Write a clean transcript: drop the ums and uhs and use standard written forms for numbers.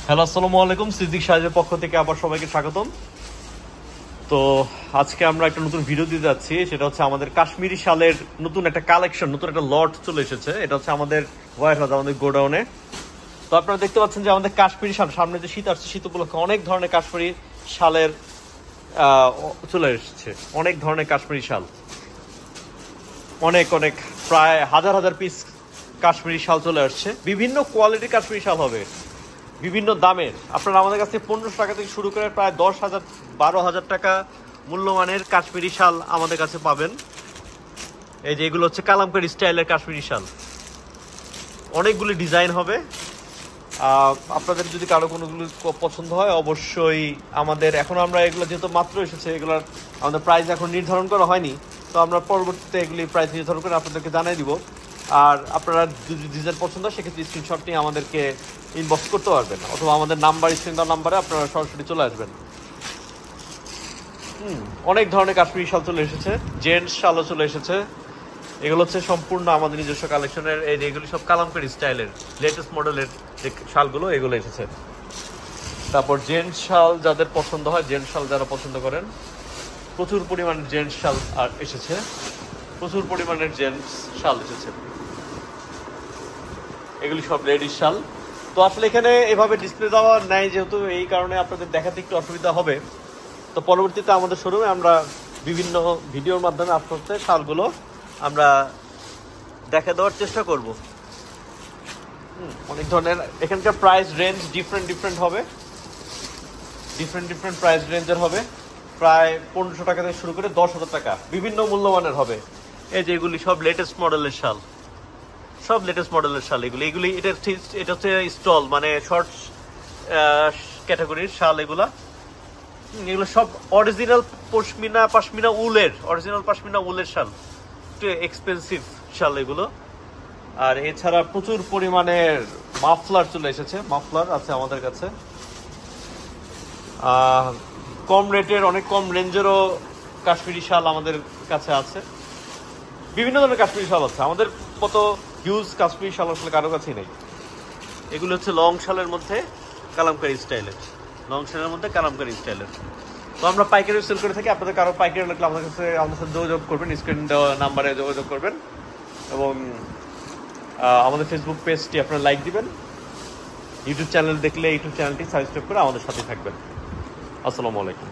Hello, আসসালামু আলাইকুম। সিদ্দিক সাহেবের পক্ষ থেকে আবার সবাইকে স্বাগতম। তো আজকে আমরা একটা নতুন ভিডিও দিতে যাচ্ছি, সেটা হচ্ছে আমাদের কাশ্মীরি শালের নতুন একটা কালেকশন, নতুন একটা লট চলে এসেছে। এটা হচ্ছে আমাদের ওয়ার হাউস, আমাদের গোডাউনে। তো আপনারা দেখতে পাচ্ছেন যে আমাদের কাশ্মীরি শাল, সামনে যে শীত আসছে, শীত উপলক্ষে অনেক ধরনের কাশ্মীরি শালের চলে এসেছে। অনেক ধরনের কাশ্মীরি শাল, অনেক অনেক প্রায় হাজার হাজার পিস কাশ্মীরি শাল চলে আসছে। বিভিন্ন কোয়ালিটির কাশ্মীরি শাল হবে, বিভিন্ন দামের। আপনারা আমাদের কাছে 1500 টাকা থেকে শুরু করে প্রায় 10,000 12,000 টাকা মূল্যমানের কাশ্মীরি শাল আমাদের কাছে পাবেন। এই যে এগুলো হচ্ছে কালামকারী স্টাইলের কাশ্মীরি শাল, অনেকগুলি ডিজাইন হবে। আপনাদের যদি কারো কোনোগুলো পছন্দ হয় অবশ্যই আমাদের, এখন আমরা এগুলো যেহেতু মাত্র এসেছে, এগুলোর আমাদের প্রাইস এখন নির্ধারণ করা হয়নি। তো আমরা পরবর্তীতে এগুলি প্রাইস নির্ধারণ করে আপনাদেরকে জানিয়ে দিব। আর আপনারা যদি ডিজাইন পছন্দ হয় সেক্ষেত্রে স্ক্রিনশট নিয়ে আমাদেরকে ইনবক্স করতে পারবেন, অথবা আমাদের নাম্বার, স্ক্রিন দেওয়া নাম্বারে আপনারা সরাসরি চলে আসবেন। অনেক ধরনের কাশ্মীরি শাল চলে এসেছে, জেন্টস শালও চলে এসেছে। এগুলো হচ্ছে সম্পূর্ণ আমাদের নিজস্ব কালেকশনের। এই যে এগুলি সব কালামকারী স্টাইলের লেটেস্ট মডেলের যে শালগুলো, এগুলো এসেছে। তারপর জেন্টস শাল যাদের পছন্দ হয়, জেন্টস শাল যারা পছন্দ করেন, প্রচুর পরিমাণের জেন্টস শাল আর এসেছে, প্রচুর পরিমাণের জেন্টস শাল এসেছে। এগুলি সব লেডিস শাল। তো আসলে এখানে এভাবে ডিসপ্লে দেওয়া নাই, যেহেতু এই কারণে আপনাদের দেখাতে একটু অসুবিধা হবে। তো পরবর্তীতে আমাদের শোরুমে আমরা বিভিন্ন ভিডিওর মাধ্যমে আপনাদের শালগুলো আমরা দেখা দেওয়ার চেষ্টা করব। অনেক ধরনের এখানকার প্রাইস রেঞ্জ ডিফারেন্ট হবে, ডিফারেন্ট প্রাইস রেঞ্জের হবে। প্রায় 1500 টাকা থেকে শুরু করে 10,000 টাকা বিভিন্ন মূল্যমানের হবে। এই যে এগুলি সব লেটেস্ট মডেলের শাল, সব লেটেস্ট মডেলের শাল। এগুলি এটা হচ্ছে স্টল, মানে শর্ট ক্যাটাগরির শাল। এগুলো সব অরিজিনাল পাশমিনা উলের শাল, একটু এক্সপেন্সিভ শাল এগুলো। আর এছাড়া প্রচুর পরিমাণের মাফলার চলে এসেছে, মাফলার আছে আমাদের কাছে। কম রেটের, অনেক কম রেঞ্জেরও কাশ্মীরি শাল আমাদের কাছে আছে। বিভিন্ন ধরনের কাশ্মীরি শাল আছে, আমাদের মতো হিউজ কাশ্মীরি শাল আসলে কারো কাছেই নেই। এগুলো হচ্ছে লং শালের মধ্যে কালামকারী স্টাইলের, তো আমরা পাইকারি সেল করে থাকি। আপনাদের কারো পাইকারি লাগলে আমাদের সাথে যোগাযোগ করবেন, স্ক্রিন দেওয়া নাম্বারে যোগাযোগ করবেন, এবং আমাদের ফেসবুক পেজটি আপনারা লাইক দিবেন। ইউটিউব চ্যানেল দেখলে ইউটিউব চ্যানেলটি সাবস্ক্রাইব করে আমাদের সাথে থাকবেন। আসসালামু আলাইকুম।